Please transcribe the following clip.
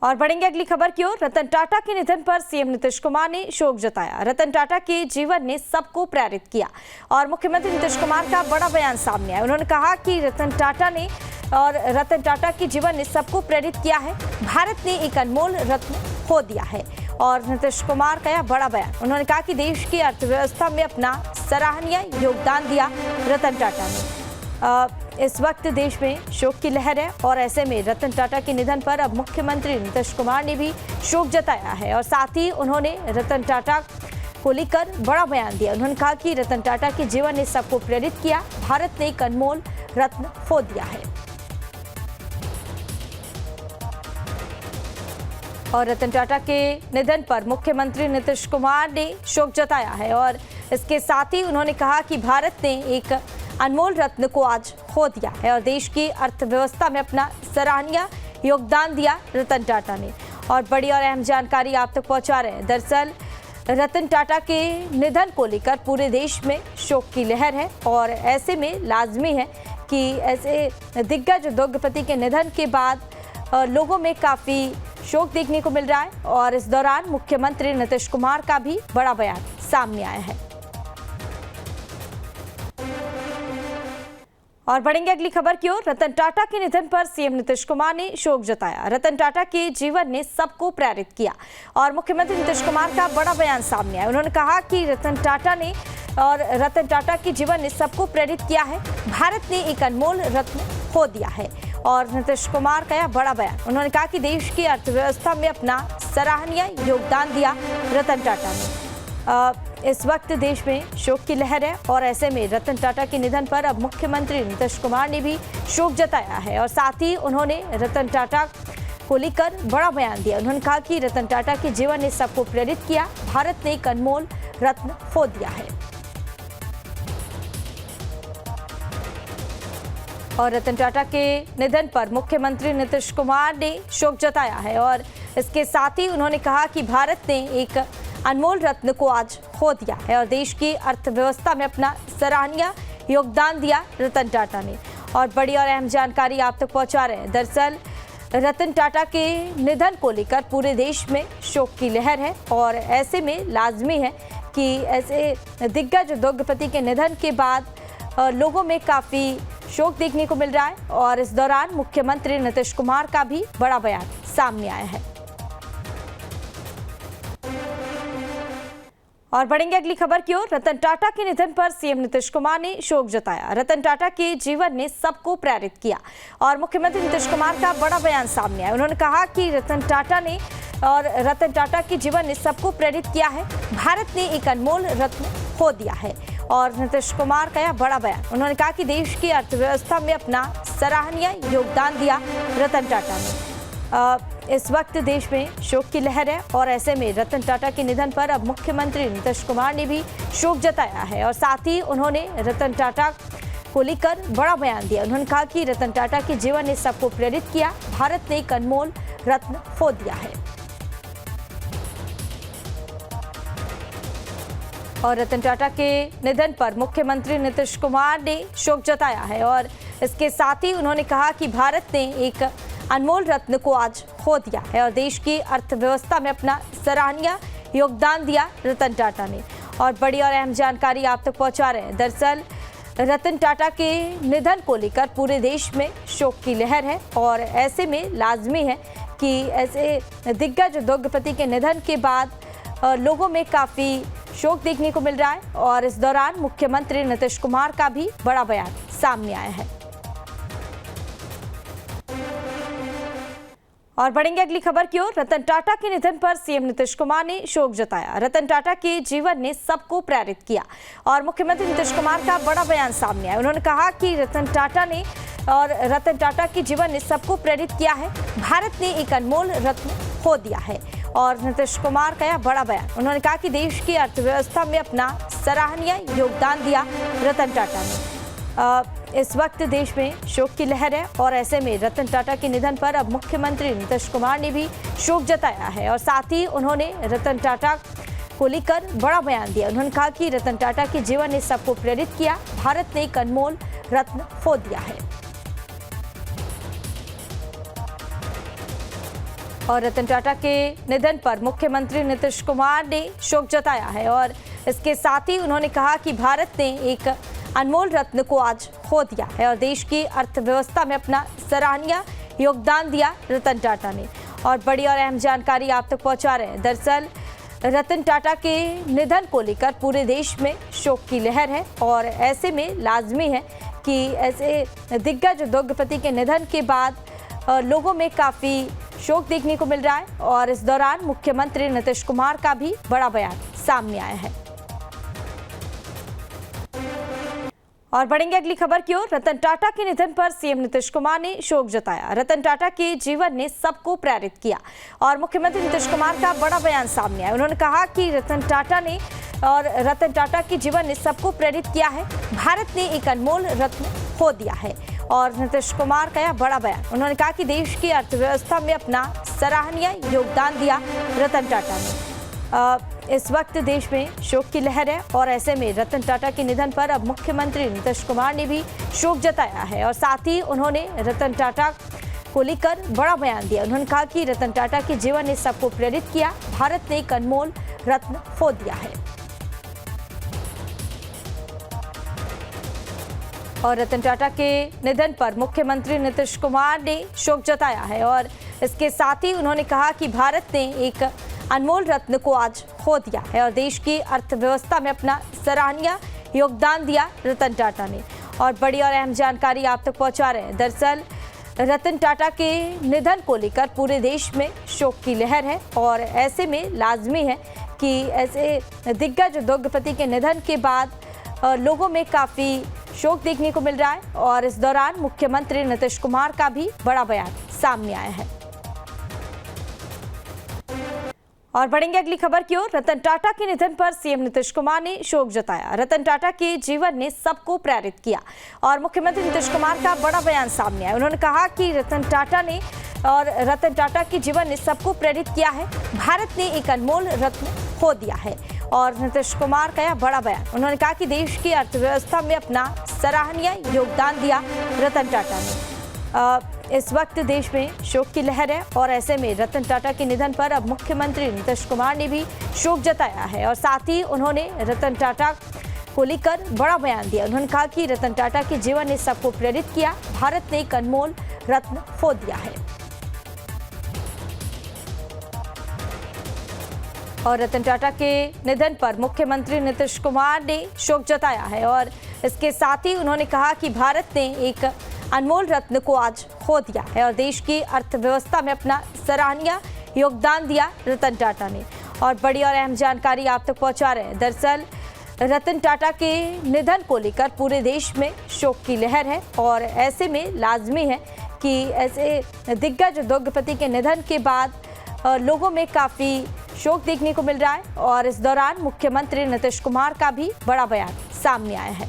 और बढ़ेंगे अगली खबर की ओर। रतन टाटा के निधन पर सीएम नीतीश कुमार ने शोक जताया। रतन टाटा के जीवन ने सबको प्रेरित किया और मुख्यमंत्री नीतीश कुमार का बड़ा बयान सामने आया। उन्होंने कहा कि रतन टाटा के जीवन ने सबको प्रेरित किया है। भारत ने एक अनमोल रत्न खो दिया है। और नीतीश कुमार का यह बड़ा बयान। उन्होंने कहा कि देश की अर्थव्यवस्था में अपना सराहनीय योगदान दिया रतन टाटा ने। इस वक्त देश में शोक की लहर है और ऐसे में रतन टाटा के निधन पर अब मुख्यमंत्री नीतीश कुमार ने भी शोक जताया है और साथ ही उन्होंने रतन टाटा को लेकर बड़ा बयान दिया। उन्होंने कहा कि रतन टाटा के जीवन ने सबको प्रेरित किया। भारत ने एक अनमोल रत्न खो दिया है। और रतन टाटा के निधन पर मुख्यमंत्री नीतीश कुमार ने शोक जताया है और इसके साथ ही उन्होंने कहा कि भारत ने एक अनमोल रत्न को आज खो दिया है और देश की अर्थव्यवस्था में अपना सराहनीय योगदान दिया रतन टाटा ने। और बड़ी और अहम जानकारी आप तक पहुंचा रहे हैं। दरअसल रतन टाटा के निधन को लेकर पूरे देश में शोक की लहर है और ऐसे में लाजमी है कि ऐसे दिग्गज उद्योगपति के निधन के बाद लोगों में काफ़ी शोक देखने को मिल रहा है और इस दौरान मुख्यमंत्री नीतीश कुमार का भी बड़ा बयान सामने आया है। और बढ़ेंगे अगली खबर की ओर। रतन टाटा के निधन पर सीएम नीतीश कुमार ने शोक जताया। रतन टाटा के जीवन ने सबको प्रेरित किया और मुख्यमंत्री नीतीश कुमार का बड़ा बयान सामने आया। उन्होंने कहा कि रतन टाटा के जीवन ने सबको प्रेरित किया है। भारत ने एक अनमोल रत्न खो दिया है। और नीतीश कुमार का यह बड़ा बयान। उन्होंने कहा कि देश की अर्थव्यवस्था में अपना सराहनीय योगदान दिया रतन टाटा ने। इस वक्त देश में शोक की लहर है और ऐसे में रतन टाटा के निधन पर अब मुख्यमंत्री नीतीश कुमार ने भी शोक जताया है और साथ ही उन्होंने रतन टाटा को लेकर बड़ा बयान दिया। उन्होंने कहा कि रतन टाटा के जीवन ने सबको प्रेरित किया। भारत ने एक अनमोल रत्न खो दिया है। और रतन टाटा के निधन पर मुख्यमंत्री नीतीश कुमार ने शोक जताया है और इसके साथ ही उन्होंने कहा कि भारत ने एक अनमोल रत्न को आज खो दिया है और देश की अर्थव्यवस्था में अपना सराहनीय योगदान दिया रतन टाटा ने। और बड़ी और अहम जानकारी आप तक पहुंचा रहे हैं। दरअसल रतन टाटा के निधन को लेकर पूरे देश में शोक की लहर है और ऐसे में लाजमी है कि ऐसे दिग्गज उद्योगपति के निधन के बाद लोगों में काफ़ी शोक देखने को मिल रहा है और इस दौरान मुख्यमंत्री नीतीश कुमार का भी बड़ा बयान सामने आया है। और बढ़ेंगे अगली खबर की ओर। रतन टाटा के निधन पर सीएम नीतीश कुमार ने शोक जताया। रतन टाटा के जीवन ने सबको प्रेरित किया और मुख्यमंत्री नीतीश कुमार का बड़ा बयान सामने आया। उन्होंने कहा कि रतन टाटा के जीवन ने सबको प्रेरित किया है। भारत ने एक अनमोल रत्न खो दिया है। और नीतीश कुमार का यह बड़ा बयान। उन्होंने कहा कि देश की अर्थव्यवस्था में अपना सराहनीय योगदान दिया रतन टाटा ने। इस वक्त देश में शोक की लहर है और ऐसे में रतन टाटा के निधन पर अब मुख्यमंत्री नीतीश कुमार ने भी शोक जताया है और साथ ही उन्होंने रतन टाटा को लेकर बड़ा बयान दिया। उन्होंने कहा कि रतन टाटा के जीवन ने सबको प्रेरित किया। भारत ने एक अनमोल रत्न खो दिया है। और रतन टाटा के निधन पर मुख्यमंत्री नीतीश कुमार ने शोक जताया है और इसके साथ ही उन्होंने कहा कि भारत ने एक अनमोल रत्न को आज खो दिया है और देश की अर्थव्यवस्था में अपना सराहनीय योगदान दिया रतन टाटा ने। और बड़ी और अहम जानकारी आप तक पहुंचा रहे हैं। दरअसल रतन टाटा के निधन को लेकर पूरे देश में शोक की लहर है और ऐसे में लाजमी है कि ऐसे दिग्गज उद्योगपति के निधन के बाद लोगों में काफ़ी शोक देखने को मिल रहा है और इस दौरान मुख्यमंत्री नीतीश कुमार का भी बड़ा बयान सामने आया है। और बढ़ेंगे अगली खबर की ओर। रतन टाटा के निधन पर सीएम नीतीश कुमार ने शोक जताया। रतन टाटा के जीवन ने सबको प्रेरित किया और मुख्यमंत्री नीतीश कुमार का बड़ा बयान सामने आया। उन्होंने कहा कि रतन टाटा के जीवन ने सबको प्रेरित किया है। भारत ने एक अनमोल रत्न खो दिया है। और नीतीश कुमार का यह बड़ा बयान। उन्होंने कहा कि देश की अर्थव्यवस्था में अपना सराहनीय योगदान दिया रतन टाटा ने। इस वक्त देश में शोक की लहर है और ऐसे में रतन टाटा के निधन पर अब मुख्यमंत्री नीतीश कुमार ने भी शोक जताया है और साथ ही उन्होंने रतन टाटा को लेकर बड़ा बयान दिया। उन्होंने कहा कि रतन टाटा के जीवन ने सबको प्रेरित किया। भारत ने एक अनमोल रत्न खो दिया है। और रतन टाटा के निधन पर मुख्यमंत्री नीतीश कुमार ने शोक जताया है और इसके साथ ही उन्होंने कहा कि भारत ने एक अनमोल रत्न को आज खो दिया है और देश की अर्थव्यवस्था में अपना सराहनीय योगदान दिया रतन टाटा ने। और बड़ी और अहम जानकारी आप तक पहुंचा रहे हैं। दरअसल रतन टाटा के निधन को लेकर पूरे देश में शोक की लहर है और ऐसे में लाजमी है कि ऐसे दिग्गज उद्योगपति के निधन के बाद लोगों में काफ़ी शोक देखने को मिल रहा है और इस दौरान मुख्यमंत्री नीतीश कुमार का भी बड़ा बयान सामने आया है। और बढ़ेंगे अगली खबर की ओर। रतन टाटा के निधन पर सीएम नीतीश कुमार ने शोक जताया। रतन टाटा के जीवन ने सबको प्रेरित किया और मुख्यमंत्री नीतीश कुमार का बड़ा बयान सामने आया। उन्होंने कहा कि रतन टाटा के जीवन ने सबको प्रेरित किया है। भारत ने एक अनमोल रत्न खो दिया है और नीतीश कुमार का यह बड़ा बयान। उन्होंने कहा कि देश की अर्थव्यवस्था में अपना सराहनीय योगदान दिया रतन टाटा ने। इस वक्त देश में शोक की लहर है और ऐसे में रतन टाटा के निधन पर अब मुख्यमंत्री नीतीश कुमार ने भी शोक जताया है और साथ ही उन्होंने रतन टाटा को लेकर बड़ा बयान दिया। उन्होंने कहा कि रतन टाटा के जीवन ने सबको प्रेरित किया। भारत ने एक अनमोल रत्न खो दिया है। और रतन टाटा के निधन पर मुख्यमंत्री नीतीश कुमार ने शोक जताया है और इसके साथ ही उन्होंने कहा कि भारत ने एक अनमोल रत्न को आज खो दिया है और देश की अर्थव्यवस्था में अपना सराहनीय योगदान दिया रतन टाटा ने। और बड़ी और अहम जानकारी आप तक पहुंचा रहे हैं। दरअसल रतन टाटा के निधन को लेकर पूरे देश में शोक की लहर है और ऐसे में लाजमी है कि ऐसे दिग्गज उद्योगपति के निधन के बाद लोगों में काफ़ी शोक देखने को मिल रहा है और इस दौरान मुख्यमंत्री नीतीश कुमार का भी बड़ा बयान सामने आया है। और बढ़ेंगे अगली खबर की ओर। रतन टाटा के निधन पर सीएम नीतीश कुमार ने शोक जताया। रतन टाटा के जीवन ने सबको प्रेरित किया और मुख्यमंत्री नीतीश कुमार का बड़ा बयान सामने आया। उन्होंने कहा कि रतन टाटा के जीवन ने सबको प्रेरित किया है। भारत ने एक अनमोल रत्न खो दिया है और नीतीश कुमार का यह बड़ा बयान। उन्होंने कहा कि देश की अर्थव्यवस्था में अपना सराहनीय योगदान दिया रतन टाटा ने। इस वक्त देश में शोक की लहर है और ऐसे में रतन टाटा के निधन पर अब मुख्यमंत्री नीतीश कुमार ने भी शोक जताया है और साथ ही उन्होंने रतन टाटा को लेकर बड़ा बयान दिया। उन्होंने कहा कि रतन टाटा के जीवन ने सबको प्रेरित किया। भारत ने एक अनमोल रत्न खो दिया है। और रतन टाटा के निधन पर मुख्यमंत्री नीतीश कुमार ने शोक जताया है और इसके साथ ही उन्होंने कहा कि भारत ने एक अनमोल रत्न को आज खो दिया है और देश की अर्थव्यवस्था में अपना सराहनीय योगदान दिया रतन टाटा ने। और बड़ी और अहम जानकारी आप तक पहुंचा रहे हैं। दरअसल रतन टाटा के निधन को लेकर पूरे देश में शोक की लहर है और ऐसे में लाजमी है कि ऐसे दिग्गज उद्योगपति के निधन के बाद लोगों में काफ़ी शोक देखने को मिल रहा है और इस दौरान मुख्यमंत्री नीतीश कुमार का भी बड़ा बयान सामने आया है।